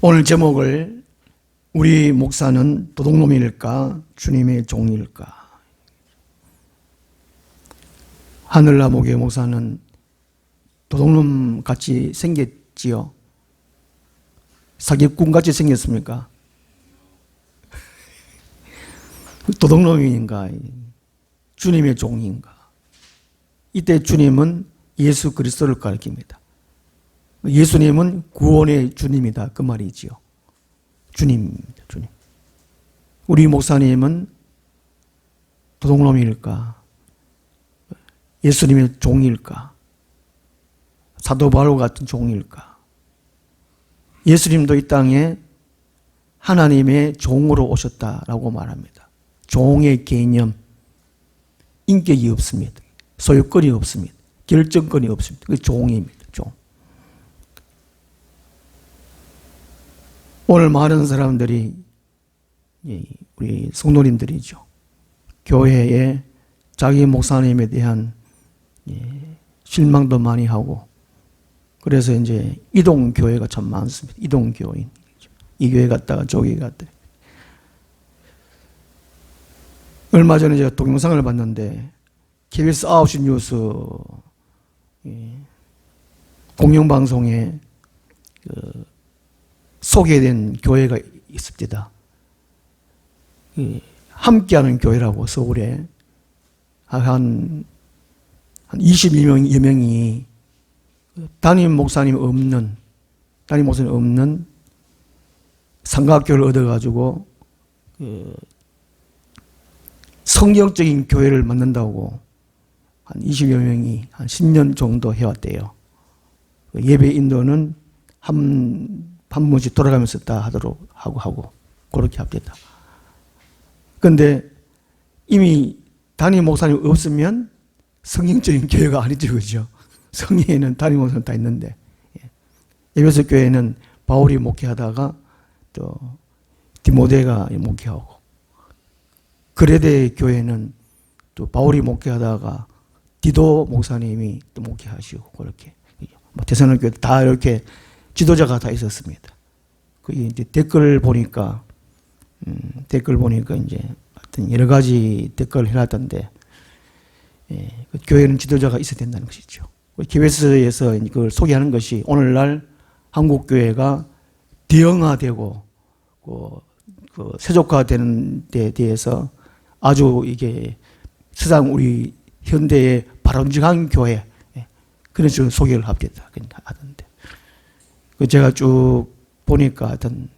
오늘 제목을 우리 목사는 도둑놈일까 주님의 종일까. 하늘나무교회 목사는 도둑놈 같이 생겼지요? 사기꾼 같이 생겼습니까? 도둑놈인가 주님의 종인가? 이때 주님은 예수 그리스도를 가리킵니다. 예수님은 구원의 주님이다 그 말이지요. 주님입니다. 주님. 우리 목사님은 도둑놈일까? 예수님의 종일까? 사도 바울 같은 종일까? 예수님도 이 땅에 하나님의 종으로 오셨다라고 말합니다. 종의 개념, 인격이 없습니다. 소유권이 없습니다. 결정권이 없습니다. 그게 종입니다. 종. 오늘 많은 사람들이 우리 성도님들이죠. 교회에 자기 목사님에 대한 실망도 많이 하고, 그래서 이제 이동 교회가 참 많습니다. 이동 교인. 이 교회 갔다가 저 교회 갔다. 얼마 전에 제가 동영상을 봤는데 KBS 9시 뉴스 공영방송에 소개된 교회가 있습니다. 함께하는 교회라고 서울에 한 22명여 명이 담임 목사님 없는 삼각교를 얻어가지고 성경적인 교회를 만든다고 한 20여 명이 한 10년 정도 해왔대요. 예배 인도는 한 번씩 돌아가면서 다 하도록 하고 그렇게 합니다. 그런데 이미 담임 목사님 없으면 성경적인 교회가 아니죠, 그죠? 성경에는 담임 목사님 다 있는데, 에베소 교회는 바울이 목회하다가 또 디모데가 목회하고, 그레데 교회는 또 바울이 목회하다가 디도 목사님이 또 목회하시고, 그렇게 데살로니가 교회 다 이렇게 지도자가 다 있었습니다. 그 이제 댓글 보니까 이제 하여튼 여러 가지 댓글을 해놨던데, 그 교회는 지도자가 있어야 된다는 것이죠. KBS에서 그걸 소개하는 것이 오늘날 한국 교회가 대형화되고 그 세족화되는 데 대해서 아주 이게 세상 우리 현대의 바람직한 교회, 그런 식으로 소개를 하던데, 제가 쭉 보니까 하여튼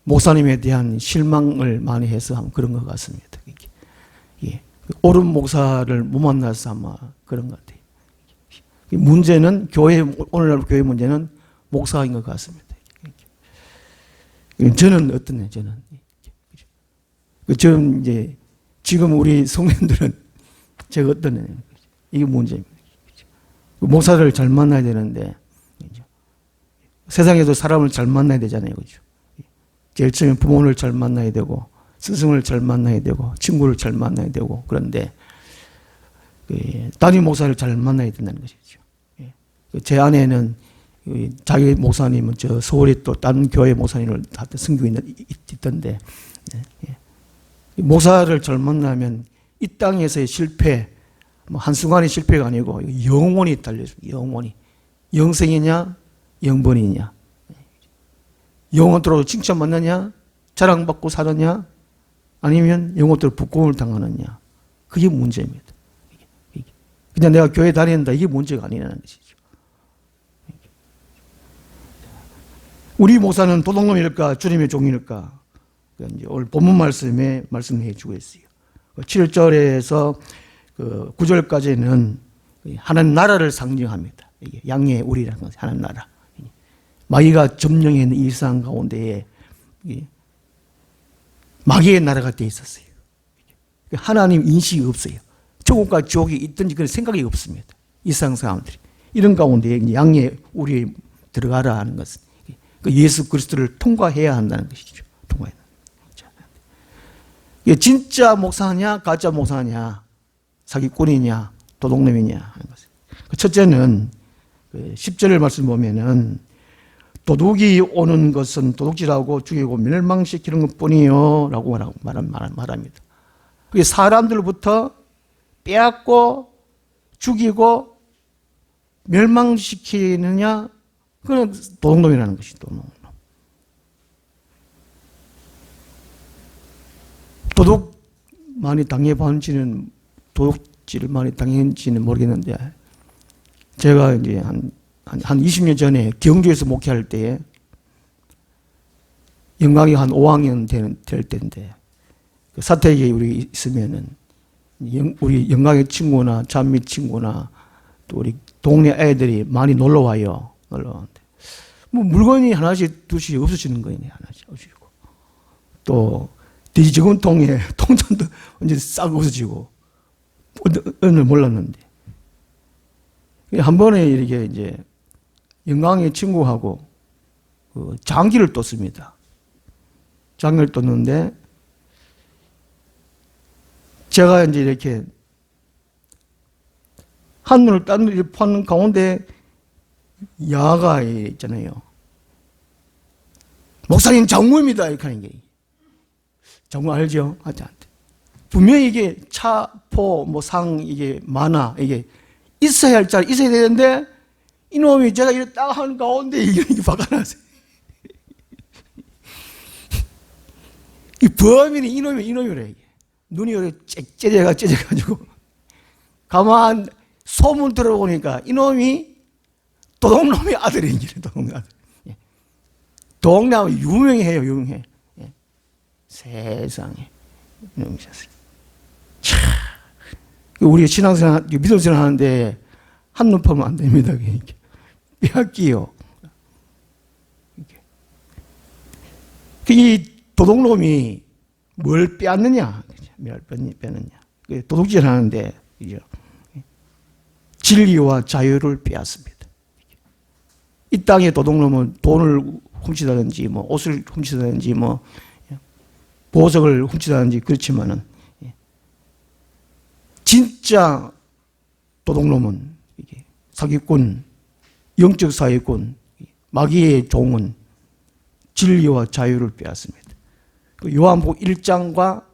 목사님에 대한 실망을 많이 해서 그런 것 같습니다. 옳은 목사를 못 만나서 아마 그런 것 같아요. 문제는 오늘날 교회 문제는 목사인 것 같습니다. 저는 어떠냐, 저는 이제 지금 우리 성도님들은 제가 어떠냐, 이게 문제입니다. 목사를 잘 만나야 되는데, 세상에도 사람을 잘 만나야 되잖아요, 그죠? 제일 처음에 부모를 잘 만나야 되고, 스승을 잘 만나야 되고, 친구를 잘 만나야 되고, 그런데 담임 목사를 잘 만나야 된다는 것이죠. 제 아내는 자기 목사님은 저 서울에 또 다른 교회 목사님을 다 섬기고 있던데, 목사를 잘 만나면 이 땅에서의 실패, 한순간의 실패가 아니고 영원히 달려있습니다. 영원히. 영생이냐 영번이냐, 영원토록 칭찬받느냐, 자랑받고 사느냐, 아니면 영원토록 부끄러움을 당하느냐, 그게 문제입니다. 그냥 내가 교회 다닌다, 이게 문제가 아니라는 것이죠. 우리 목사는 도둑놈일까 주님의 종일까? 이제 오늘 본문 말씀에 말씀해 주고 있어요. 7절에서 9절까지는 하나님 나라를 상징합니다. 이게 양의 우리라는 것은 하나님 나라. 마귀가 점령해 있는 이 세상 가운데에 마귀의 나라가 되어 있었어요. 하나님 인식이 없어요. 천국과 지옥이 있든지 그런 생각이 없습니다. 이 세상 사람들이. 이런 가운데 양의 우리에 들어가라 하는 것은 예수 그리스도를 통과해야 한다는 것이죠. 통과해야 한다. 진짜 목사냐 가짜 목사냐, 사기꾼이냐 도둑놈이냐 하는 것은. 첫째는 10절을 말씀 보면은 도둑이 오는 것은 도둑질하고 죽이고 멸망시키는 것뿐이요 라고 말합니다. 그게 사람들부터 빼앗고 죽이고 멸망시키느냐, 그건 도둑놈이라는 것이 도둑놈. 도둑 많이 당해봤는지는, 도둑질을 많이 당했는지는 모르겠는데, 제가 이제 한 20년 전에 경주에서 목회할 때에 영광이 한 5학년 될 때인데, 그 사택에 우리 있으면은 우리 영광의 친구나 잔미 친구나 또 우리 동네 애들이 많이 놀러 와요. 놀러 오는데 뭐 물건이 하나씩 둘씩 없어지는 거예요. 하나씩 없어지고, 또 돼지저금통에 통장도 언제 싹 없어지고, 어느 몰랐는데 한 번에 이렇게 이제 영광의 친구하고 그 장기를 떴습니다. 장기를 떴는데 제가 이제 이렇게 한눈을 딴 눈을 파는 가운데 야가 있잖아요. 목사님 장무입니다. 이렇게 하는 게. 장무 알죠? 분명히 이게 차, 포, 뭐 상, 이게 만화, 이게 있어야 할 자리 있어야 되는데, 이놈이 제가 이렇게 딱 하는 가운데 이게 박아놨어요. 이 범인이 이놈이래. 이게. 눈이 이렇게 째져가지고, 가만 소문 들어보니까 이놈이 도둑놈의 아들인 길이에요. 도둑놈의 아들. 도둑놈이 유명해요. 유명해. 세상에. 이놈이 셨어요. 우리 신앙생활, 믿음생활 하는데 한눈 파면 안 됩니다. 빼앗기요. 이 도둑놈이 뭘 빼앗느냐? 뭘 빼앗느냐? 도둑질 하는데, 진리와 자유를 빼앗습니다. 이 땅의 도둑놈은 돈을 훔치다든지, 뭐 옷을 훔치다든지, 뭐 보석을 훔치다든지 그렇지만은, 진짜 도둑놈은 사기꾼, 영적 사기꾼, 마귀의 종은 진리와 자유를 빼앗습니다. 요한복음 1장과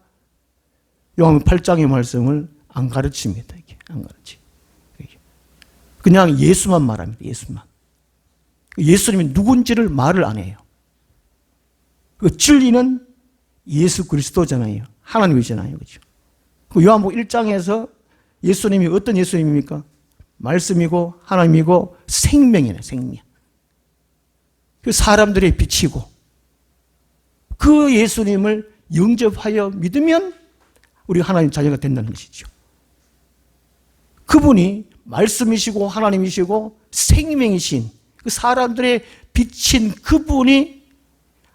요한복음 8장의 말씀을 안 가르칩니다. 안 가르치. 그냥 예수만 말합니다. 예수만. 예수님이 누군지를 말을 안 해요. 그 진리는 예수 그리스도잖아요. 하나님이잖아요. 그렇죠? 그 요한복음 1장에서 예수님이 어떤 예수님입니까? 말씀이고 하나님이고 생명이네, 생명. 그 사람들의 빛이고, 그 예수님을 영접하여 믿으면 우리 하나님 자녀가 된다는 것이죠. 그분이 말씀이시고 하나님이시고 생명이신 그 사람들의 빛인 그분이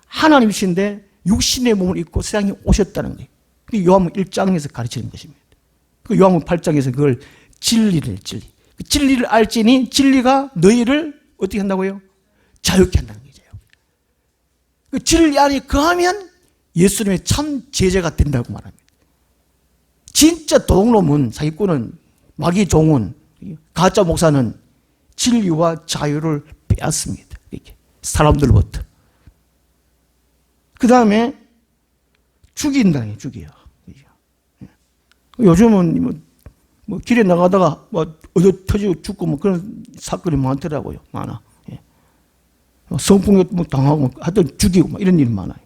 하나님이신데 육신의 몸을 입고 세상에 오셨다는 거예요. 요한복음 1장에서 가르치는 것입니다. 그 요한복음 8장에서 그걸 진리를. 그 진리를 알지니 진리가 너희를 어떻게 한다고요? 자유케 한다는 거죠. 그 진리 안에 거하면 예수님의 참 제자가 된다고 말합니다. 진짜 도둑놈은, 사기꾼은, 마귀 종은, 가짜 목사는 진리와 자유를 빼앗습니다. 이렇게 사람들로부터. 그 다음에 죽인다는 게 죽여요. 요즘은 뭐 길에 나가다가 뭐 얻어 터지고 죽고 뭐 그런 사건이 많더라고요. 많아. 성폭력 뭐 당하고 하여튼 죽이고 뭐 이런 일이 많아요.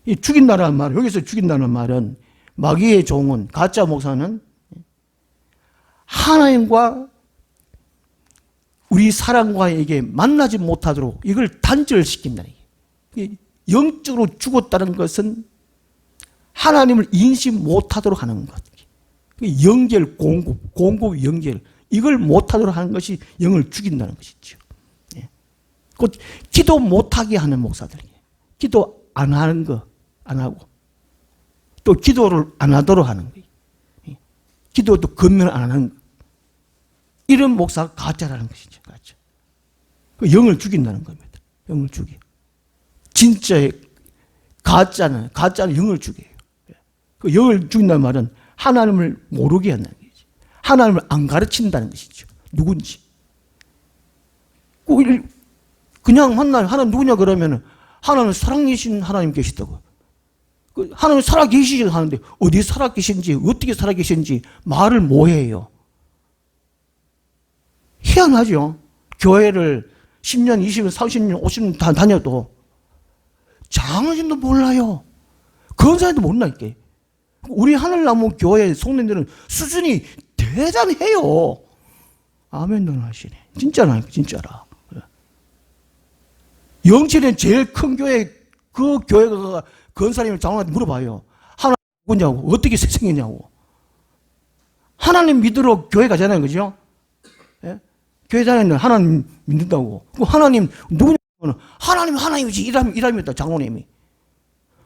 이 죽인다는 말, 여기서 죽인다는 말은 마귀의 종은, 가짜 목사는 하나님과 우리 사랑과에게 만나지 못하도록 이걸 단절시킨다는 거예요. 영적으로 죽었다는 것은 하나님을 인식 못하도록 하는 것. 연결, 공급, 연결. 이걸 못하도록 하는 것이 영을 죽인다는 것이죠. 곧 기도 못하게 하는 목사들이에요. 기도 안 하는 거, 안 하고. 또 기도를 안 하도록 하는 거예요. 기도도 건면 안 하는 거. 이런 목사가 가짜라는 것이죠. 가짜. 영을 죽인다는 겁니다. 영을 죽여. 진짜의 가짜는 영을 죽여요. 그 영을 죽인다는 말은 하나님을 모르게 한다는 거지. 하나님을 안 가르친다는 것이죠. 누군지. 그냥 만나면 하나님 누구냐 그러면 하나님 살아계신 하나님 계시다고. 하나님 살아계시지 하는데 어디 살아계신지 어떻게 살아계신지 말을 뭐해요. 희한하죠. 교회를 10년, 20년, 30년, 50년 다녀도 장로님도 몰라요. 권사님도 몰라니까. 우리 하늘나무 교회 속내들은 수준이 대단해요. 아멘 하시네. 진짜라니까, 진짜라. 영천에 제일 큰 교회, 그 교회가 권사님을 장로한테 물어봐요. 하나님 누구냐고, 어떻게 생겼냐고. 하나님 믿으러 교회 가잖아요, 그죠? 예? 교회 다니는 하나님 믿는다고. 그 하나님 누구냐고. 하나님이지. 이람이었다, 장로님이.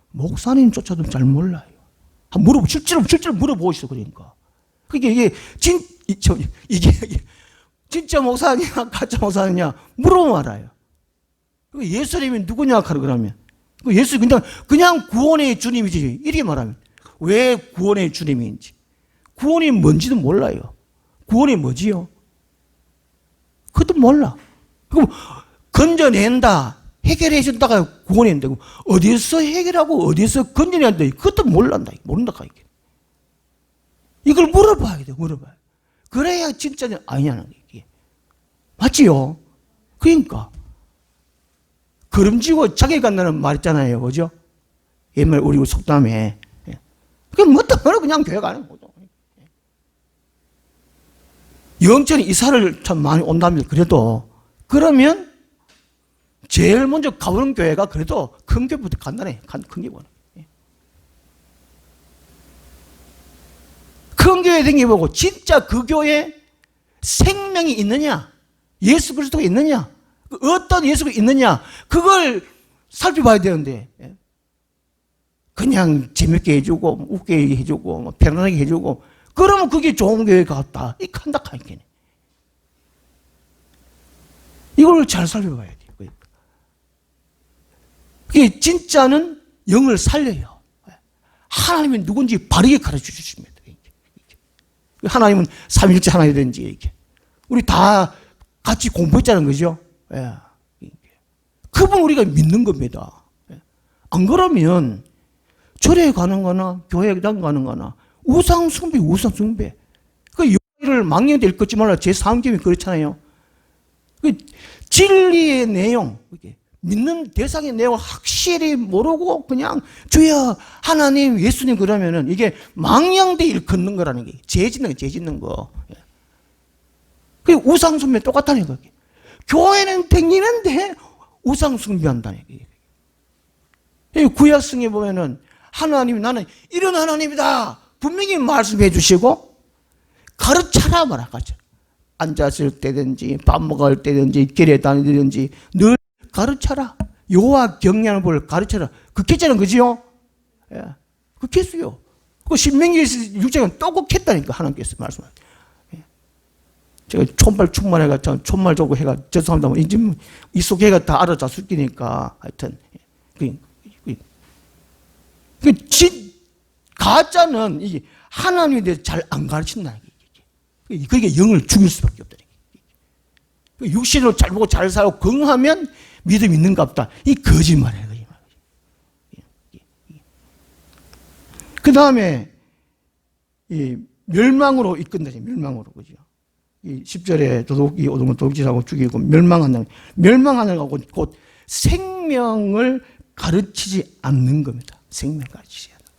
목사님조차도 잘 몰라요. 실제로 물어보시죠, 그러니까. 이게 진짜 목사냐, 가짜 목사냐, 물어보면 알아요. 예수님이 누구냐, 그러면. 예수 그냥 구원의 주님이지. 이렇게 말하면. 왜 구원의 주님인지. 구원이 뭔지도 몰라요. 구원이 뭐지요? 그것도 몰라. 그럼 건져낸다, 해결해 준다가 구원이 안 되고, 어디서 해결하고 어디서 건져내야 돼. 그것도 모른다, 이게. 이걸 물어봐야 돼, 물어봐야. 그래야 진짜 아니냐는 게. 맞지요? 그러니까. 걸음지고 자기 간다는 말 있잖아요. 그죠? 옛말 우리 속담에. 그럼 뭐 때문에 그냥 교회 가는 거죠. 영천이 이사를 참 많이 온답니다. 그래도. 그러면 제일 먼저 가보는 교회가 그래도 큰 교회부터 간단해. 큰 교회는. 큰 교회 댕겨보고 진짜 그 교회에 생명이 있느냐? 예수 그리스도가 있느냐? 어떤 예수가 있느냐? 그걸 살펴봐야 되는데 그냥 재밌게 해주고 웃게 해주고 편안하게 해주고 그러면 그게 좋은 교회 같다. 이 칸닥하니까 이걸 잘 살펴봐야 돼요. 그게 진짜는 영을 살려요. 하나님이 누군지 바르게 가르쳐 주십니다. 하나님은 삼일째 하나님이든지 이렇게 우리 다 같이 공부했자는 거죠. 예. 그분 우리가 믿는 겁니다. 안 그러면 절에 가는 거나 교회당 가는 거나 우상숭배. 그 여기를 망령될 것지 말라 제3계명이 그렇잖아요. 그 진리의 내용, 믿는 대상의 내용을 확실히 모르고 그냥 주여 하나님 예수님 그러면은 이게 망령되 일컫는 거라는 게 죄 짓는 거. 그 우상숭배 똑같다는 거. 교회는 댕기는데 우상숭배한다는 거. 구약성에 보면은 하나님이 나는 이런 하나님이다 분명히 말씀해 주시고 가르쳐라 말하죠. 앉았을 때든지 밥 먹을 때든지 길에 다니든지 늘 가르쳐라. 여호와 경외하는 법을 가르쳐라. 그렇겠잖아요, 그지요? 예, 그렇겠어요. 그 신명기 6장은 또 그렇겠다니까 하나님께서 말씀하세요. 예. 제가 촌말 충만해가 촌말 좋고 해가 죄송합니다. 이 속해가 다 알아잡수기니까 하여튼 가짜는 이게 하나님에 대해서 잘 안 가르친다는 게 그게 영을 죽일 수밖에 없다는 게. 육신으로 잘 보고 잘 살고 건강하면 믿음 있는가 보다. 이 거짓말이에요. 그 다음에 멸망으로 이끈다. 멸망으로 그죠. 이 10절에 도둑이 오동을 도둑질하고 죽이고 멸망하는 거고 곧 생명을 가르치지 않는 겁니다. 생명을 가르치지 않는 거.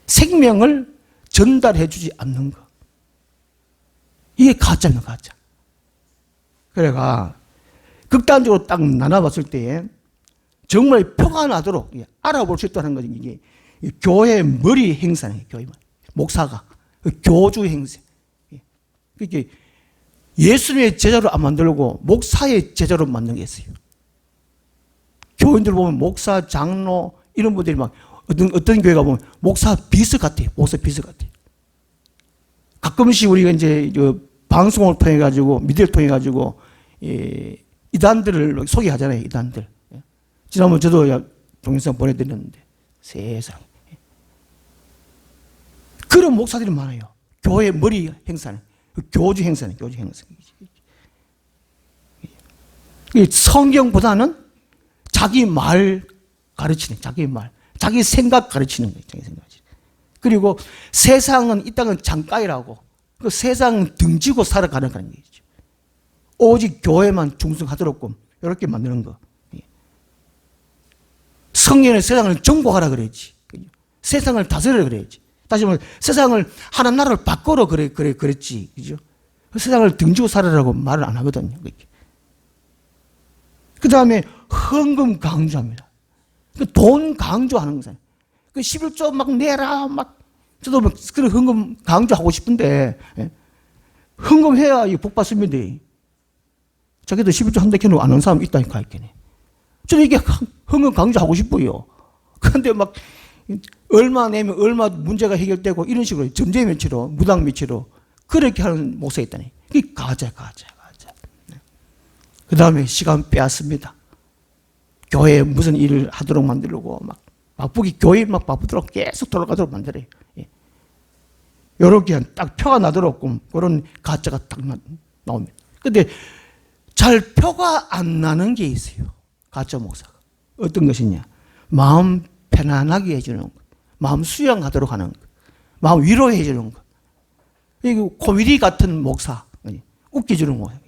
생명을 전달해 주지 않는 거. 이게 가짜입니다, 가짜. 그래가 극단적으로 딱 나눠봤을 때 정말 표가 나도록 알아볼 수 있다는 것이 이게 교회 머리 행사예요. 교회 목사가 교주 행세. 이게 예수님의 제자로 안 만들고 목사의 제자로 만든 게 있어요. 교인들 보면 목사, 장로 이런 분들이 막 어떤 교회가 보면 목사 비서 같아요. 목사 비서 같아요. 가끔씩 우리가 이제 방송을 통해 가지고 미디어를 통해 가지고 이단들을 소개하잖아요. 이단들. 지난번 저도 동영상 보내드렸는데 세상에 그런 목사들이 많아요. 교회 머리 행사는 교주 행사는 교주 행사. 이 성경보다는 자기 말 가르치는, 자기 말, 자기 생각 가르치는 거예요. 자기 생각. 그리고 세상은 이 땅은 장가이라고, 그 세상은 등지고 살아가는 거죠. 오직 교회만 충성하도록 이렇게 만드는 거. 성경은 세상을 정복하라 그랬지. 세상을 다스리라 그랬지. 다시 말해 세상을 하나님 나라를 바꾸라 그랬지. 그죠? 세상을 등지고 살아라고 말을 안 하거든요. 그 다음에 헌금 강조합니다. 돈 강조하는 거잖아요. 11조 막 내라, 막, 저도 막, 그런 헌금 강조하고 싶은데, 헌금해야 복 받습니다. 자기도 11조 한다 캐놓고 안 하는 사람 있다니까, 있겠네. 저는 이게 헌금 강조하고 싶어요. 그런데 막, 얼마 내면 얼마 문제가 해결되고, 이런 식으로, 점제 매치로, 무당 매치로, 그렇게 하는 목사가 있다니. 그게 가짜. 그 다음에 시간 빼앗습니다. 교회에 무슨 일을 하도록 만들고, 막, 바쁘게 교회 막 바쁘도록 계속 돌아가도록 만들어요. 요렇게 딱 표가 나도록 그런 가짜가 딱 나옵니다. 근데 잘 표가 안 나는 게 있어요. 가짜 목사가. 어떤 것이냐. 마음 편안하게 해주는 거. 마음 수양하도록 하는 거. 마음 위로해 주는 거. 이거 코미디 같은 목사. 웃겨주는 거예요.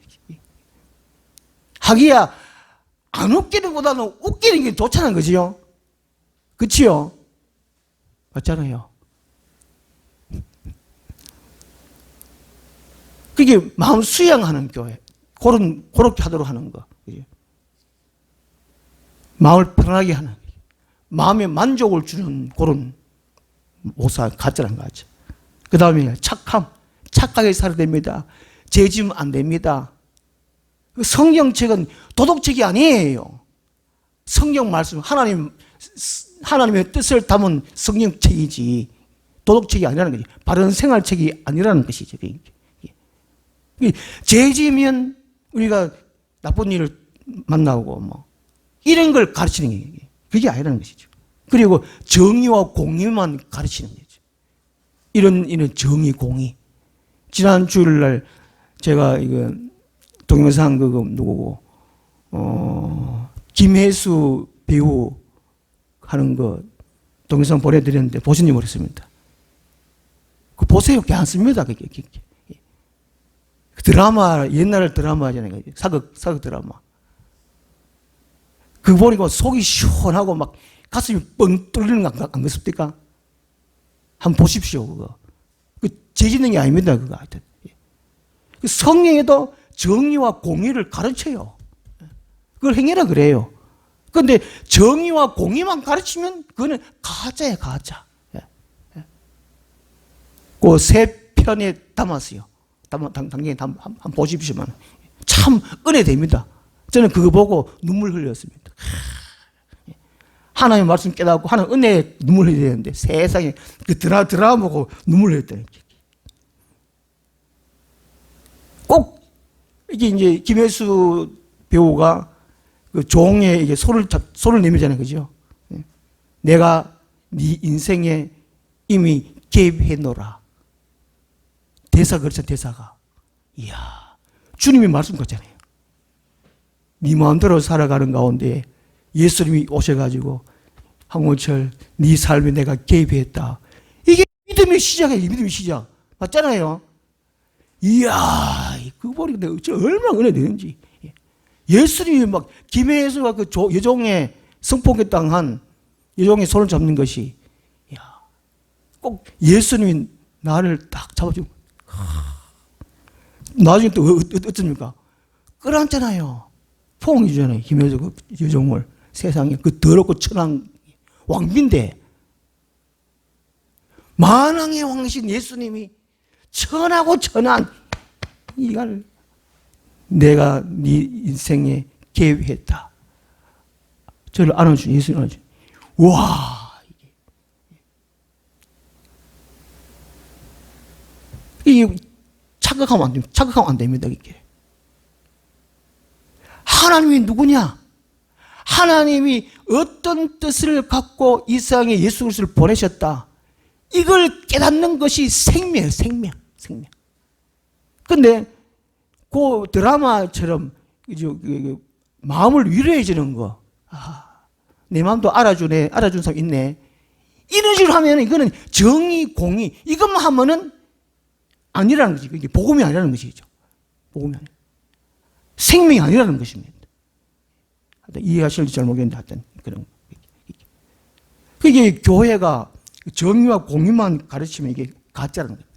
하기야 안 웃기는 것보다는 웃기는 게 좋잖아요. 그죠? 그치요? 맞잖아요. 그게 마음 수양하는 교회. 그렇게 하도록 하는 거. 그죠? 마음을 편하게 하는, 마음에 만족을 주는 그런 목사 가짜란 거죠. 그 다음에 착하게 살아야 됩니다. 죄 지으면 안 됩니다. 성경책은 도덕책이 아니에요. 성경 말씀, 하나님의 뜻을 담은 성경책이지 도덕책이 아니라는 거지. 바른 생활책이 아니라는 것이죠. 죄 지으면 우리가 나쁜 일을 만나고 뭐 이런 걸 가르치는 게 그게 아니라는 것이죠. 그리고 정의와 공의만 가르치는 거죠. 이런 정의, 공의. 지난 주일날 제가 이거 동영상 그거 누구고 김혜수 배우 하는 거 동영상 보내드렸는데 보시는지 모르겠습니다. 그 보세요. 괜찮습니다. 그게. 드라마, 옛날 드라마잖아요. 사극 드라마. 그거 보니까 속이 시원하고 막 가슴이 뻥 뚫리는 거 안 그렇습니까? 한번 보십시오, 그거. 그 죄 짓는 게 아닙니다, 그거. 하여튼. 성경에도 정의와 공의를 가르쳐요. 그걸 행해라 그래요. 그런데 정의와 공의만 가르치면 그거는 가짜예요, 가짜. 그 세 편에 담았어요. 당연히 한번 보십시오만. 참 은혜됩니다. 저는 그거 보고 눈물 흘렸습니다. 하나님의 말씀 깨닫고 하나님 은혜에 눈물 흘려야 되는데 세상에 그 드라마 보고 눈물 흘렸다니. 꼭 이게 이제 김혜수 배우가 그 종에 이게 소를 내밀잖아요, 그죠? 내가 네 인생에 이미 개입해 놓으라. 대사 그렇죠, 대사가. 이야, 주님이 말씀 같잖아요. 네 마음대로 살아가는 가운데 예수님이 오셔가지고 황호철, 네 삶에 내가 개입했다. 이게 믿음의 시작이에요, 믿음의 시작. 맞잖아요. 이야, 그거 보니까 얼마나 은혜 되는지. 예수님이 막 김혜수가 그 여종의 성폭행 당한 여종의 손을 잡는 것이, 이야, 꼭 예수님이 나를 딱 잡아주고, 나중에 또 어떻습니까? 끌어안잖아요. 포옹해주잖아요. 김혜수 그 여종을 세상에 그 더럽고 천한 왕비인데 만왕의 왕이신 예수님이 천하고 천한 이걸 내가 네 인생에 개입했다. 저를 안아준 예수님 안아준. 와, 이게 착각하면 안 됩니다. 착각하면 안 됩니다. 이게 하나님이 누구냐? 하나님이 어떤 뜻을 갖고 이 세상에 예수 그리스도를 보내셨다. 이걸 깨닫는 것이 생명이에요. 생명. 근데 그 드라마처럼 마음을 위로해 주는 거. 아, 내 마음도 알아준 사람 있네. 이런 식으로 하면 이거는 정의, 공의, 이것만 하면은 아니라는 거지. 이게 복음이 아니라는 것이죠. 복음이 아니라. 생명이 아니라는 것입니다. 이해하실지 잘 모르겠는데 하여튼 그런 거. 그게 교회가 정의와 공의만 가르치면 이게 가짜라는 거예요.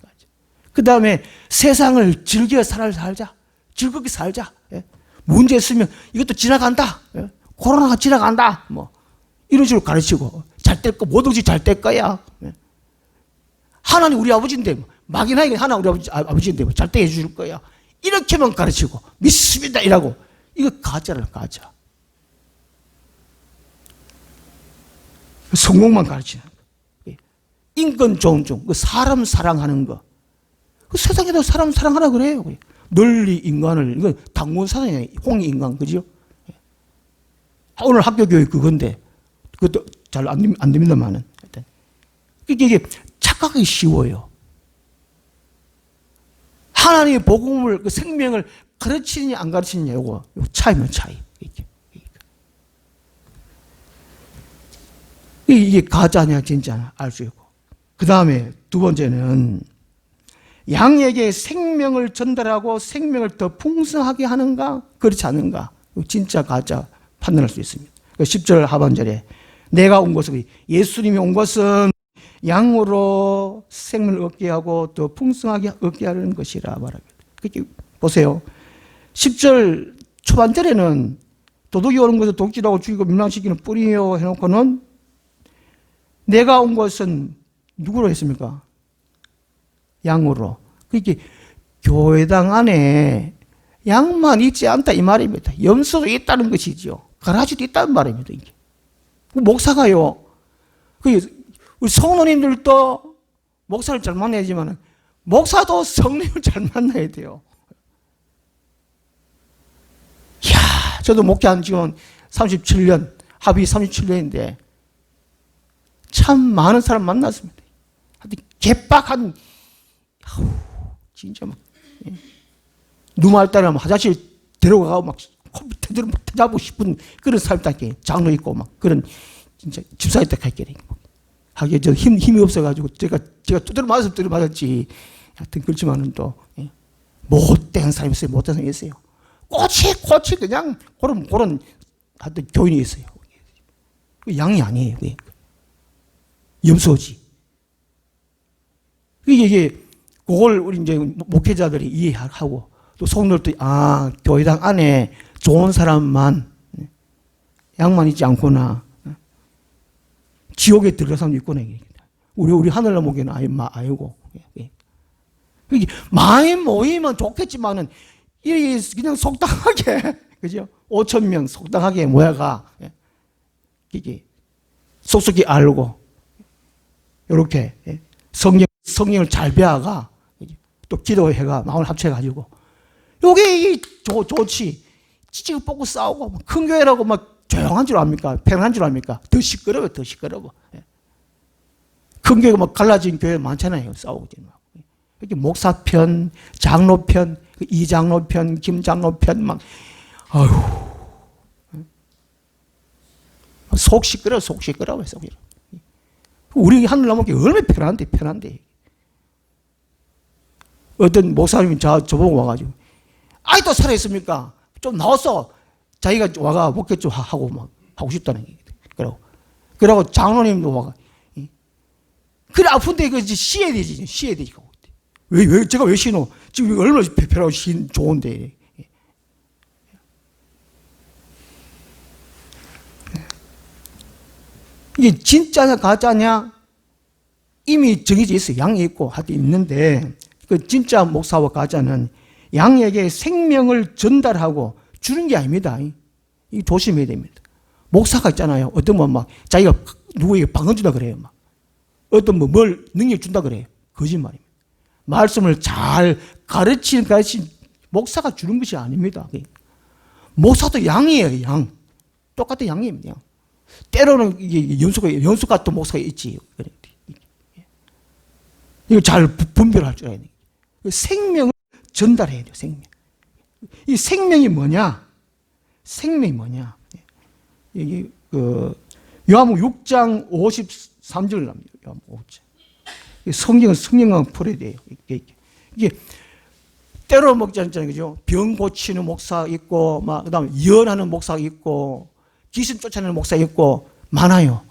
그 다음에 세상을 즐겨 살자. 즐겁게 살자. 예? 문제 있으면 이것도 지나간다. 예? 코로나가 지나간다. 뭐 이런 식으로 가르치고 잘 될 거, 뭐든지 잘 될 거야. 예? 하나님 우리 아버지인데 막연하게 하나님 우리 아버지인데 잘 되게 해줄 거야. 이렇게만 가르치고 믿습니다 이라고. 이거 가짜라는 가짜. 성공만 가르치는 거. 예? 인권 존중, 사람 사랑하는 거. 그 세상에도 사람 사랑하라 그래요. 널리 인간을, 이건 당군 사상이에요. 홍익인간, 그죠? 오늘 학교 교육 그건데, 그것도 잘 안 됩니다만은. 이게 착각하기 쉬워요. 하나님의 복음을, 그 생명을 가르치느냐, 안 가르치느냐, 요거 차이면 차이. 이게 가짜냐, 진짜냐, 알 수 있고. 그 다음에 두 번째는, 양에게 생명을 전달하고 생명을 더 풍성하게 하는가 그렇지 않은가 진짜 가짜 판단할 수 있습니다. 10절 하반절에 내가 온 것은 예수님이 온 것은 양으로 생명을 얻게 하고 더 풍성하게 얻게 하는 것이라 말합니다. 그렇게 보세요. 10절 초반절에는 도둑이 오는 것을 독질하고 죽이고 멸망시키는 뿌리요 해놓고는 내가 온 것은 누구로 했습니까? 양으로. 그게 교회당 안에 양만 있지 않다 이 말입니다. 염소도 있다는 것이죠. 가라지도 있다는 말입니다. 이게. 목사가요. 우리 성도님들도 목사를 잘 만나야지만 목사도 성령을 잘 만나야 돼요. 이야, 저도 목회한 지금 37년, 합의 37년인데 참 많은 사람 만났습니다. 개빡한 진짜 막 누말 따라 화장실 데려가고 막 컴퓨터 잡고 싶은 그런 사람답게 장로 있고 막 그런 진짜 집사에 딱 할게 하기에 저 힘이 없어가지고 제가 두드려 맞았지. 하여튼 그렇지만은 또 못된 사람이 있어요. 못된 사람이 있어요. 꼬치 그냥 그런 하여튼 교인이 있어요. 양이 아니에요. 염소지. 이게 그걸 우리 이제 목회자들이 이해하고 또 성도들도 교회당 안에 좋은 사람만 양만 있지 않구나. 지옥에 들어갈 사람도 있구나. 우리 하늘나라 목회는 아니고. 이게 많이 모이면 좋겠지만은 이게 그냥 속당하게 그죠? 5천 명 속당하게 모여가 이게 속속히 알고 이렇게 성령을 잘 배워가 또 기도해가 마음을 합쳐가지고 요게 좋지. 찌찌고 뽑고 싸우고 큰 교회라고 막 조용한 줄 압니까? 편한 줄 압니까? 더 시끄러워. 큰 교회가 막 갈라진 교회 많잖아요. 싸우고 이렇게 목사 편, 장로 편, 이장로 편, 김장로 편 막 속 시끄러워. 우리 하늘나라 목회 얼마나 편한데. 어떤 목사님이 저보고 와가지고 또 살아있습니까? 좀 나왔어. 자기가 와가 목회 좀 하고 막 하고 싶다는 얘기예요. 그러고 장로님도 와가 그래 아픈데 이거 쉬어야 되지. 왜 제가 왜 쉬노? 지금 얼마나 편하고 좋은데. 이게 진짜냐 가짜냐 이미 정해져 있어요. 양이 있고 하여튼 있는데 그 진짜 목사와 가짜는 양에게 생명을 전달하고 주는 게 아닙니다. 이 조심해야 됩니다. 목사가 있잖아요. 어떤 분 막 자기가 누구에게 방언 준다 그래요. 막 어떤 뭘 능력 준다 그래요. 거짓말입니다. 말씀을 잘 가르친 목사가 주는 것이 아닙니다. 목사도 양이에요. 양. 똑같은 양입니다. 양. 때로는 이게 연수 같은 목사가 있지. 이거 잘 분별할 줄 알아야 돼요. 생명을 전달해야 돼요. 생명. 이 생명이 뭐냐? 생명이 뭐냐? 여기 요한복음 6장 53절 납니다. 요한복음 5장. 성경은 성령과 풀어야 돼요. 이게 때로 먹지 않잖아요, 그죠? 병 고치는 목사 있고, 그다음에 예언하는 목사 있고, 귀신 쫓아내는 목사 있고 많아요.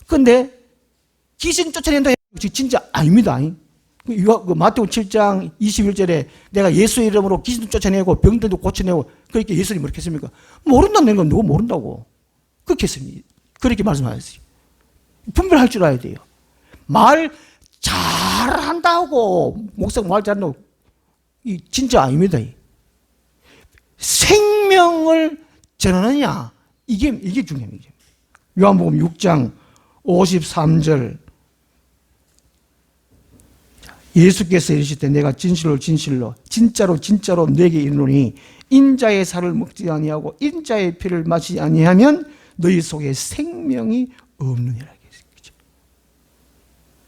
근데 귀신 쫓아낸다 진짜 아닙니다. 마태복음 7장 21절에 내가 예수 이름으로 귀신도 쫓아내고 병들도 고쳐내고 그렇게 예수님이 그렇게 했습니까? 모른다는 건 누구 모른다고. 그렇게 했습니다. 그렇게 말씀하셨어요. 분별할 줄 알아야 돼요. 말 잘한다고 목사가 말 잘한다고 진짜 아닙니다. 생명을 전하느냐 이게 중요합니다. 요한복음 6장 53절 예수께서 이르시되 내가 진실로 진짜로 내게 이르노니 인자의 살을 먹지 아니하고 인자의 피를 마시지 아니하면 너희 속에 생명이 없느니라.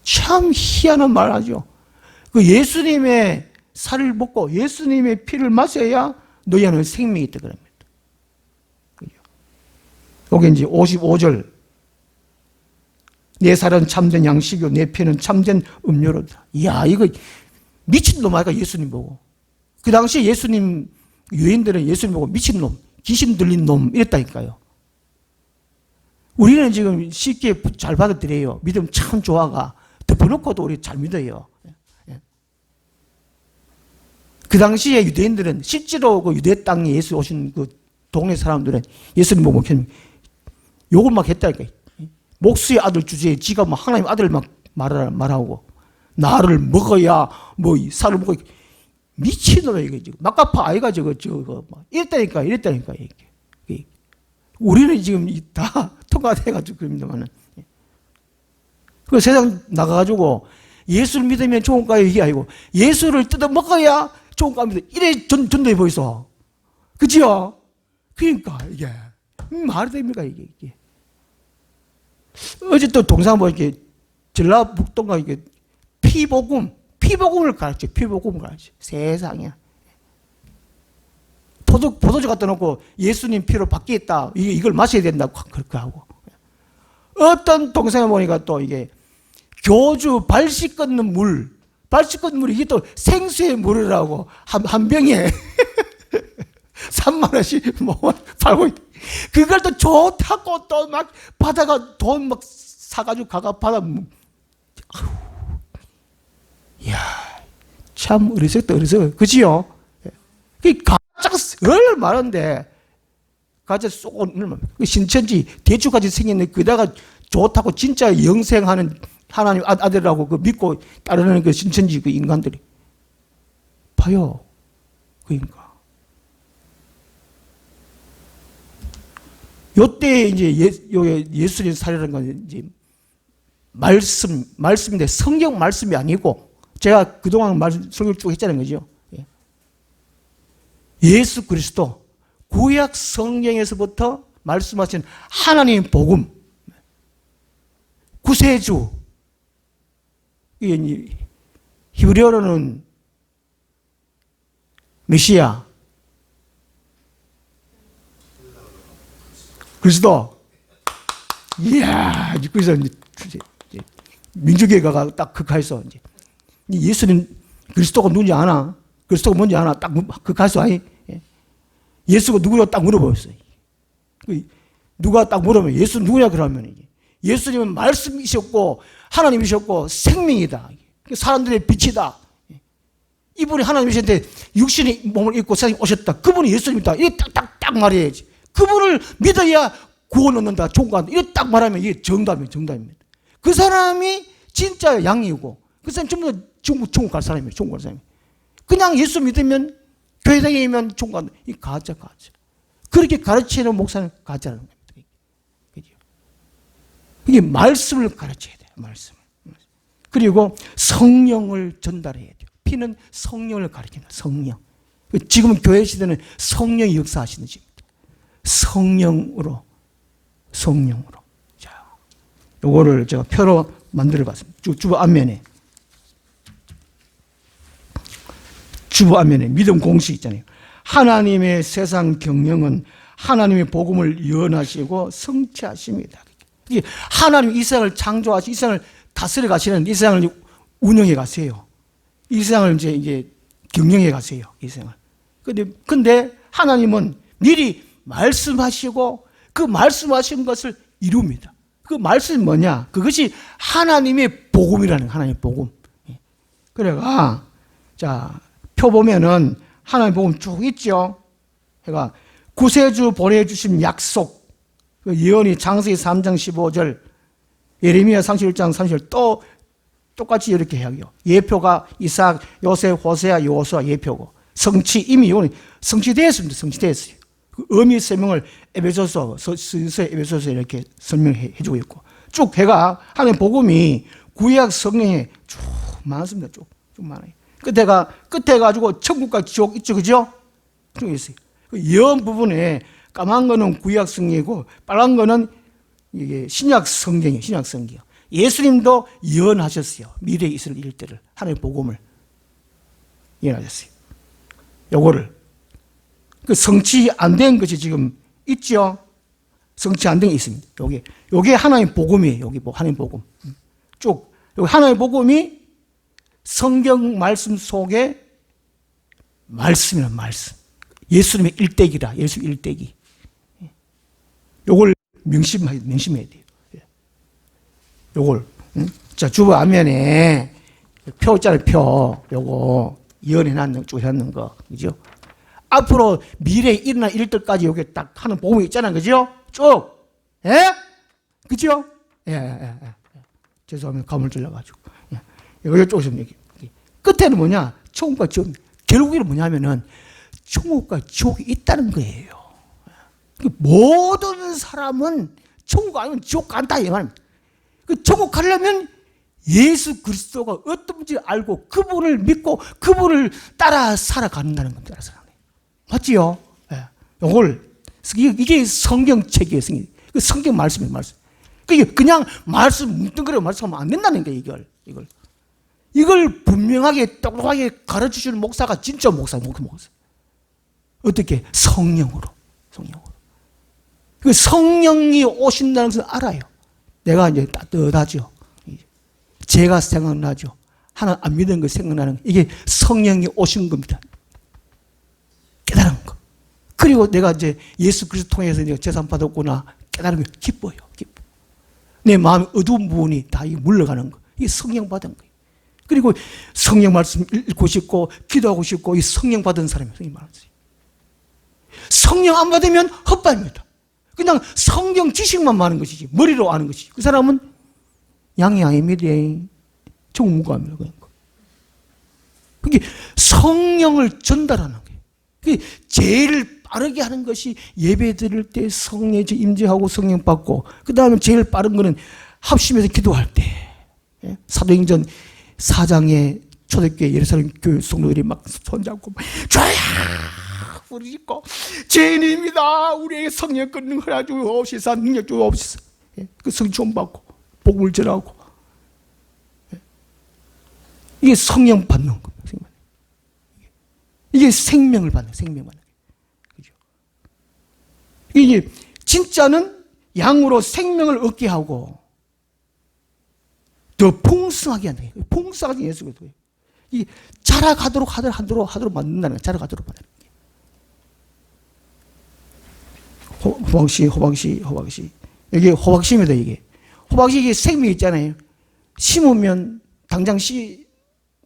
참 희한한 말 하죠. 그 예수님의 살을 먹고 예수님의 피를 마셔야 너희 안에 생명이 있다 그럽니다. 여기 이제 55절 내 살은 참된 양식이요 내 피는 참된 음료로다. 이야, 이거 미친놈 아이가 예수님 보고. 그 당시에 예수님, 유대인들은 예수님 보고 미친놈, 귀신 들린 놈 이랬다니까요. 우리는 지금 쉽게 잘 받아들여요. 믿음 참 좋아가. 덮어놓고도 우리 잘 믿어요. 그 당시에 유대인들은 실제로 그 유대 땅에 예수 오신 그 동네 사람들은 예수님 보고 욕을 막 했다니까요. 목수의 아들 주제에 지가 뭐 하나님 아들 막 말하고 나를 먹어야 뭐 살을 먹어 미친놈이야 이게 지금 막가파 아이가 저거 막 이랬다니까 이게 우리는 지금 다 통과돼가지고 그럽니다만은 그 세상 나가가지고 예수를 믿으면 좋은가요 이게 아니고 예수를 뜯어 먹어야 좋은가 합니다. 이래 전도해 보이소. 그지요? 그러니까 이게 말이 됩니까 이게. 어제 또 동상 보니까 전라북도가 이게 피복음을 가르쳐. 피복음을 가르쳐. 세상에. 포도주 갖다 놓고 예수님 피로 바뀌었다. 이걸 마셔야 된다고 그렇게 하고. 어떤 동상에 보니까 또 이게 교주 발 씻는 물이 이게 또 생수의 물이라고 한 병에 3만 원씩 뭐 팔고 있다. 그걸 또 좋다고 또 막 받아가 돈 막 사가지고 가가 받아. 이야, 참 어리석다. 그지요? 그 가짜가 얼마나 많은데 가짜 쏘고 신천지 대추같이 생겼는데 그다가 좋다고 진짜 영생하는 하나님 아들이라고 그 믿고 따르는 그 신천지 그 인간들이 봐요. 그러니까. 요때 이제 예수님 살이라는 건 이제 말씀인데 성경 말씀이 아니고 제가 그동안 설교를 쭉 했잖아요. 그죠? 예수 그리스도 구약 성경에서부터 말씀하신 하나님 복음 구세주 히브리어로는 메시아 그리스도. 이야, 그래서 민주교회가 딱 극화해서 이제 예수님 그리스도가 누군지 아나? 그리스도가 뭔지 아나? 딱 극화해서 아니? 예수가 누구냐 딱 물어보였어요. 누가 딱 물으면 예수 누구냐 그러면 예수님은 말씀이셨고 하나님이셨고 생명이다. 사람들의 빛이다. 이분이 하나님이신데 육신의 몸을 입고 세상에 오셨다. 그분이 예수님이다. 이게 딱 말해야지. 그분을 믿어야 구원 얻는다. 종관다. 이렇게 딱 말하면 이게 정답입니다. 그 사람이 진짜 양이고 그 사람이 전부 다 천국 갈 사람이에요. 천국 갈 사람이. 그냥 예수 믿으면 교회 다니면 천국 간다. 이 가짜. 그렇게 가르치는 목사는 가짜라는 겁니다. 이게 말씀을 가르쳐야 돼요. 말씀을. 그리고 성령을 전달해야 돼요. 피는 성령을 가르친다. 성령. 지금 교회 시대는 성령이 역사하시는 시대입니다. 성령으로. 자, 요거를 제가 표로 만들어 봤습니다. 주보 앞면에 믿음 공식 있잖아요. 하나님의 세상 경영은 하나님의 복음을 예언하시고 성취하십니다. 이게 하나님 이 세상을 창조하시고 이 세상을 다스려 가시는, 이 세상을 운영해 가세요. 이 세상을 이제 경영해 가세요. 이 세상을. 근데 하나님은 미리 말씀하시고 그 말씀하신 것을 이룹니다. 그 말씀이 뭐냐? 그것이 하나님의 복음이라는 거예요. 하나님의 복음. 그래가 자, 표 보면은 하나님의 복음 쭉 있죠. 그러니까 구세주 보내주신 약속, 그 예언이 창세기 3장 15절, 예레미야 31장 30절 또 똑같이 이렇게 해요. 예표가 이삭, 요셉, 호세아, 여호수아 예표고 성취 이미 이거는 성취되었습니다. 성취되었어요. 그 의미 설명을 에베소서에 이렇게 설명해 주고 있고 쭉 해가 하나님 복음이 구약 성경에 쭉 많습니다. 쭉 많아요. 끝에 가지고 천국과 지옥 있죠, 그죠? 쭉 있어요. 그 예언 부분에 까만 거는 구약 성경이고 빨간 거는 이게 신약 성경이에요. 신약 성경. 예수님도 예언하셨어요. 미래에 있을 일들을 하나님의 복음을 예언하셨어요. 요거를 그 성취 안 된 것이 지금 있죠. 성취 안 된 게 있습니다. 요게 하나님의 복음이에요. 여기 하나님의 복음. 쭉 여기 하나님의 복음이 성경 말씀 속에 말씀이란 말씀. 예수님의 일대기라. 예수 일대기. 요걸 명심해야 돼요. 요걸. 자, 주보 앞면에 표 있잖아요. 표. 요거 예언해놨는 쭉 해놨는 거. 그죠? 앞으로 미래에 일어날 일들까지 여기 딱 하는 복음이 있잖아요. 그죠? 쭉. 예? 그죠? 예. 죄송합니다. 감을 들려가지고. 예. 여기 쭉 있으면 여기. 끝에는 뭐냐? 천국과 지옥. 결국에는 뭐냐면은 천국과 지옥이 있다는 거예요. 모든 사람은 천국 아니면 지옥 간다. 이 말입니다. 그 천국 가려면 예수 그리스도가 어떤지 알고 그분을 믿고 그분을 따라 살아간다는 겁니다. 따라 살아가는. 맞지요? 예. 요걸 이게 성경책이에요. 성경 말씀이에요. 말씀. 그냥 말씀 뭉뚱그려 말씀하면 안 된다는 거예요. 이걸 분명하게 똑똑하게 가르쳐주는 목사가 진짜 목사. 어떻게? 성령으로. 그 성령이 오신다는 것을 알아요. 내가 이제 따뜻하죠. 제가 생각나죠. 하나 안 믿는 거 생각나는 이게 성령이 오신 겁니다. 깨달은 거. 그리고 내가 이제 예수 그리스도 통해서 내가 재산 받았구나 깨달은 거 기뻐요. 내 마음의 어두운 부분이 다 물러가는 거. 이게 성령 받은 거예요. 그리고 성령 말씀 읽고 싶고 기도하고 싶고 이 성령 받은 사람이 성령 말씀. 성령 안 받으면 헛발입니다. 그냥 성경 지식만 많은 것이지 머리로 아는 것이지 그 사람은 양이 아닙니다. 천국 못 갑니다. 그게 성령을 전달하는 거예요. 그게 제일 빠르게 하는 것이 예배 드릴 때 성령의 임재하고 성령 받고 그 다음에 제일 빠른 거는 합심해서 기도할 때 사도행전 4장에 초대교회 예루살렘 교회 성도들이 막 손잡고 주야 부르짖고 죄인입니다. 우리에게 성령 끊는 허락 주옵시사 능력 주옵시사. 그 성령 받고 복음을 전하고 이게 성령 받는 겁니다. 이게 생명을 받는 생명 받는 거죠. 이게 진짜는 양으로 생명을 얻게 하고 더 풍성하게 한다. 풍성하게 예수 그리스도예요. 이 자라가도록 하도록 만든다는 거예요. 자라가도록 만드는 거예요. 호박씨. 여기 호박씨입니다, 이게. 호박씨 이게 생명이 있잖아요. 심으면 당장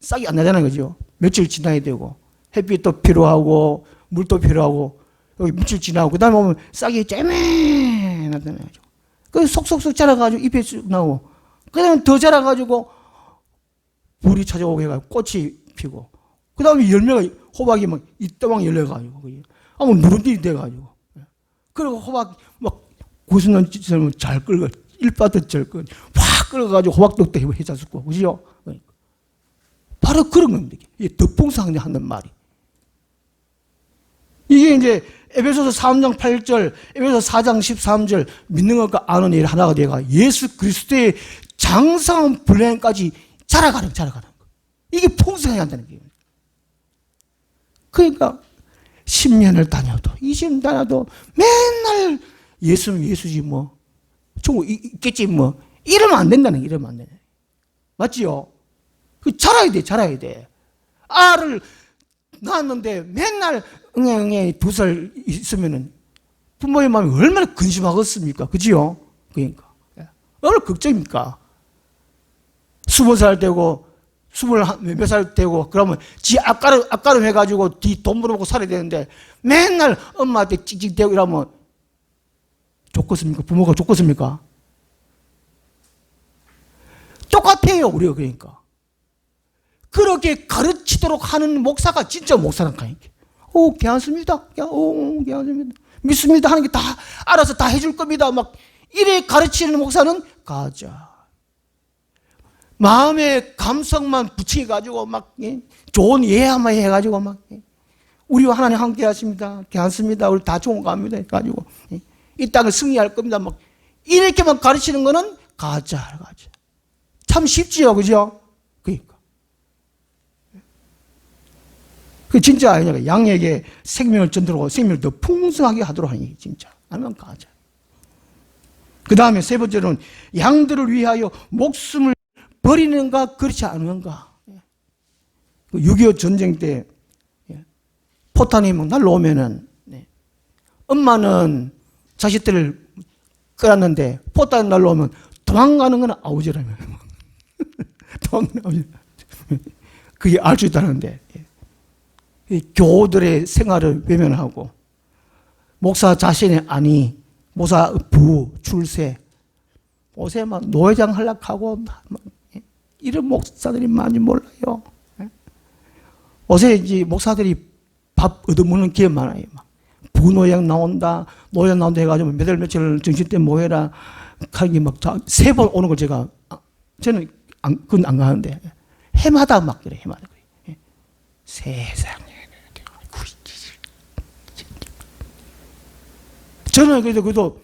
싹이 안 나잖아요, 그죠? 며칠 지나야 되고, 햇빛도 필요하고, 물도 필요하고, 여기 며칠 지나고, 그 다음에 오면 싹이 쬐매나잖아요. 그 속속속 자라가지고 잎이 쭉 나오고, 그 다음에 더 자라가지고, 물이 찾아오게 해가지고 꽃이 피고, 그 다음에 열매가, 호박이 막 이따방 열려가지고, 아무 누런지 돼가지고, 그리고 호박 막 구수는 잘 끓고 일바듯 잘 끓고 확 끓어가지고 호박떡도 해자숙고 그죠? 바로 그런 겁니다. 이게 덕풍상에 하는 말이. 이게 이제 에베소서 3장 8절, 에베소서 4장 13절 믿는 것과 아는 일 하나가 되가 예수 그리스도의 장성한 분량까지 자라가는 거. 이게 풍성해야 한다는 거예요. 그러니까 10년을 다녀도 20년 다녀도 맨날 예수는 예수지 뭐 천국 있겠지 뭐 이러면 안 된다는 게 이러면 안 되네. 맞지요? 그 자라야 돼, 자라야 돼. 알을 낳았는데 맨날 응애 2살 있으면은 부모의 마음이 얼마나 근심하겠습니까? 그지요? 그러니까 얼마나 걱정입니까? 20살 되고 20몇 살 되고 그러면 지 앞가름 해가지고 뒤 돈 벌어먹고 살아야 되는데 맨날 엄마한테 찍찍대고 이러면 좋겠습니까? 부모가 좋겠습니까? 똑같아요, 우리가. 그러니까 그렇게 가르치도록 하는 목사가 진짜 목사라니까. 오, 괜찮습니다. 오, 괜찮습니다. 믿습니다. 하는 게 다 알아서 다 해줄 겁니다. 막 이래 가르치는 목사는 가자. 마음의 감성만 붙여가지고 막 좋은 예화만 해가지고 막 우리와 하나님 함께 하십니다. 괜찮습니다. 우리 다 좋은 거 합니다. 해가지고 이 땅을 승리할 겁니다. 막 이렇게만 가르치는 거는 가자. 참 쉽지요, 그죠? 그러니까 그 진짜 아니냐. 양에게 생명을 전도하고 생명을 더 풍성하게 하도록 하는 게 진짜. 아니면 가자. 그 다음에 세 번째로는 양들을 위하여 목숨을 버리는가 그렇지 않은가. 6.25 전쟁 때 포탄이 막 날라오면은 엄마는 자식들을 끌었는데 포탄이 날라오면 도망가는 건 아우지라면 도망가는 아우지. 그게 알 수 있다는데 교우들의 생활을 외면하고 목사 자신의 안위, 목사 부, 출세, 옷에 막 노회장 하려고 이런 목사들이 많이 몰라요. 옷에 이제 목사들이 밥 얻어먹는 기회 많아요. 막 부노회장 나온다, 노회장 나온다 해가지고 몇 월 며칠 정신 때 모여라 하는 게 막 3번 오는 걸 저는 그건 안 가는데 해마다 막 그래, 해마다 그래. 세상에. 저는 그래도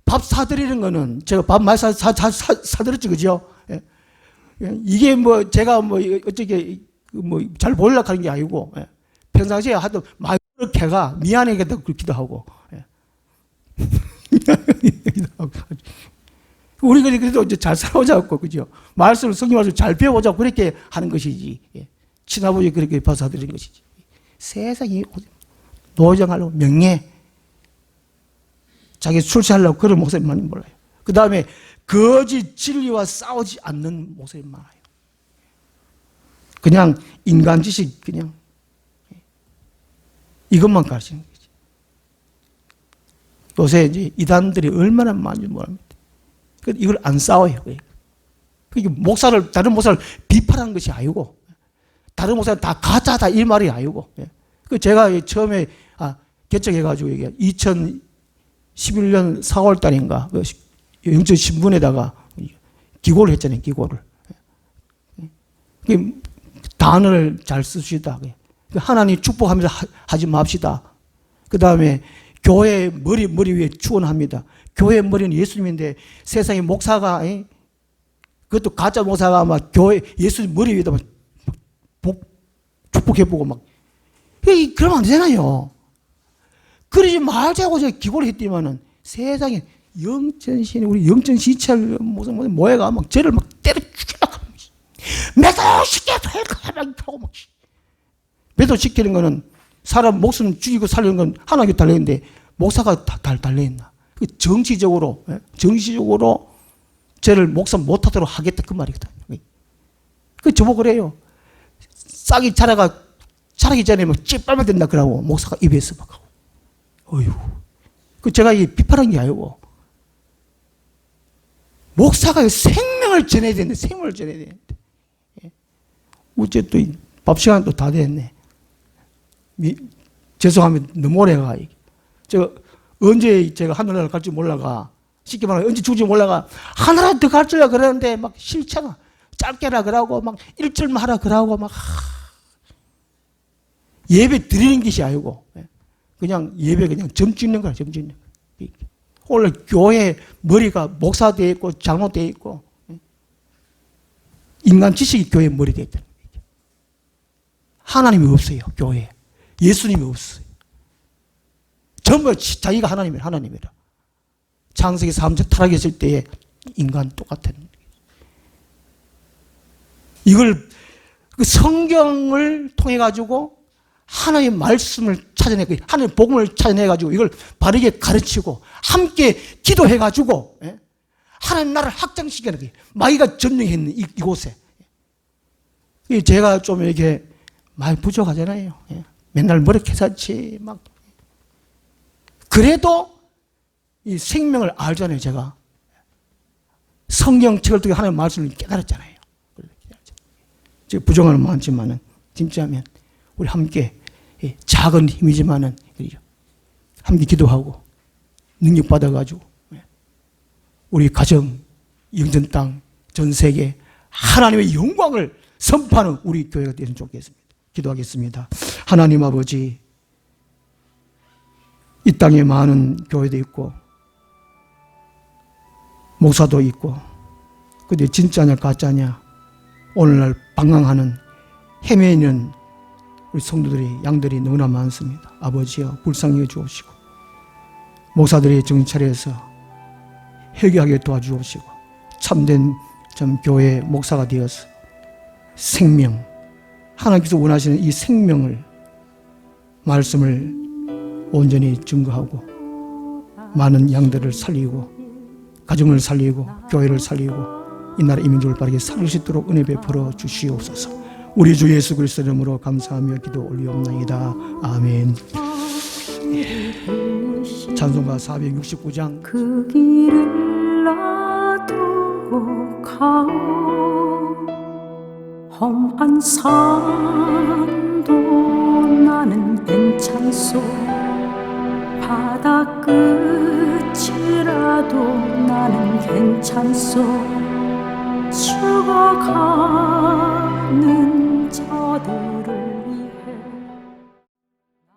밥 사드리는 거는 제가 밥 많이 사드렸죠, 그죠? 이게 뭐 제가 뭐 어떻게 뭐 잘 보이려고 하는 게 아니고 평상시에 하도 많이 그렇게가 미안하게 그렇기도 하고 우리 그래도 이제 잘 살아오자고, 그죠? 말씀을 성경 말씀을 잘 배워보자고 그렇게 하는 것이지. 친아버지 그렇게 밥 사드리는 것이지. 세상에 노정하려고 명예 자기 출세하려고 그런 목사님 많이 몰라요. 그 다음에 거짓 진리와 싸우지 않는 목사님 많아요. 그냥 인간 지식 그냥 이것만 가르치는 거지. 요새 이제 이단들이 얼마나 많이 모릅니다. 이걸 안 싸워요. 그게 목사를 다른 목사를 비판하는 것이 아니고 다른 목사는 다 가짜다 이 말이 아니고 그 제가 처음에 개척해가지고 2011년 4월 달인가 영천 신문에다가 기고를 했잖아요. 기고를 단어를 잘 쓰시다. 하나님 축복하면서 하지 맙시다. 그 다음에 교회 머리 위에 축원합니다. 교회 머리는 예수님인데 세상에 목사가 그것도 가짜 목사가 막 교회 예수님 머리 위에다 막 축복해보고 막 그러면 안 되잖아요. 그러지 말자고 제가 기고를 했더니만은 세상에 영천신 우리 영천시찰 모여가 막 저를 막 때려 죽이려고 매도시켜야 될 거야 막 하고 막 매도시키는 거는 사람 목숨 죽이고 살리는 건 하나님께 달려있는데 목사가 달려있나? 정치적으로 저를 목사 못하도록 하겠다 그 말이거든. 저보고 그래요. 싹이 자라기 전에 막 찌빨면 된다 그러고 목사가 입에서 막 하고. 어휴. 제가 비판한 게 아니고 목사가 생명을 전해야 되는데 생명을 전해야 되는데 어째 또 밥 시간 또 다 됐네. 죄송합니다. 너무 오래가. 제가 언제 제가 하늘나라 갈지 몰라가 쉽게 말하면 언제 죽을지 몰라가 하늘나라 더 갈지라 그러는데 막 싫잖아. 짧게라 그러고 막 일절만 하라 그러고 막 예배 드리는 것이 아니고 그냥 예배 그냥 점 찍는 거야. 점 찍는 거야. 오늘 교회 머리가 목사 되어 있고 장로 되어 있고 인간 지식이 교회 머리 되어 있다. 하나님이 없어요. 교회에. 예수님이 없어요. 전부 자기가 하나님이라. 창세기 3장 타락했을 때의 인간 똑같은. 이걸 그 성경을 통해 가지고 하나님의 말씀을 찾아내고 하나님의 복음을 찾아내 가지고 이걸 바르게 가르치고 함께 기도해 가지고 하나님 나라를 확장시키는 게 마귀가 점령해 있는 이곳에. 제가 좀 이렇게 많이 부족하잖아요. 맨날 머리 캐사치 막. 그래도 이 생명을 알잖아요. 제가 성경책을 통해 하나님의 말씀을 깨달았잖아요. 부정하는 많지만은 진짜면 우리 함께 작은 힘이지만은 함께 기도하고 능력 받아가지고 우리 가정, 영전 땅, 전 세계 하나님의 영광을 선포하는 우리 교회가 되면 좋겠습니다. 기도하겠습니다. 하나님 아버지, 이 땅에 많은 교회도 있고 목사도 있고 근데 진짜냐 가짜냐 오늘날 방황하는 헤매는 우리 성도들이 양들이 너무나 많습니다. 아버지여 불쌍히 주옵시고 목사들이 정찰해서 회개하게 도와주옵시고 참된 교회 목사가 되어서 생명 하나님께서 원하시는 이 생명을 말씀을 온전히 증거하고 많은 양들을 살리고 가정을 살리고 교회를 살리고 이 나라 이민족을 바르게 살릴 수 있도록 은혜 베풀어 주시옵소서. 우리 주 예수 그리스도 이름으로 감사하며 기도 올리옵나이다. 아멘. 찬송가 469장 그 길을 놔두고 가오 험한 산도 나는 괜찮소 바다 끝이라도 나는 괜찮소 죽어가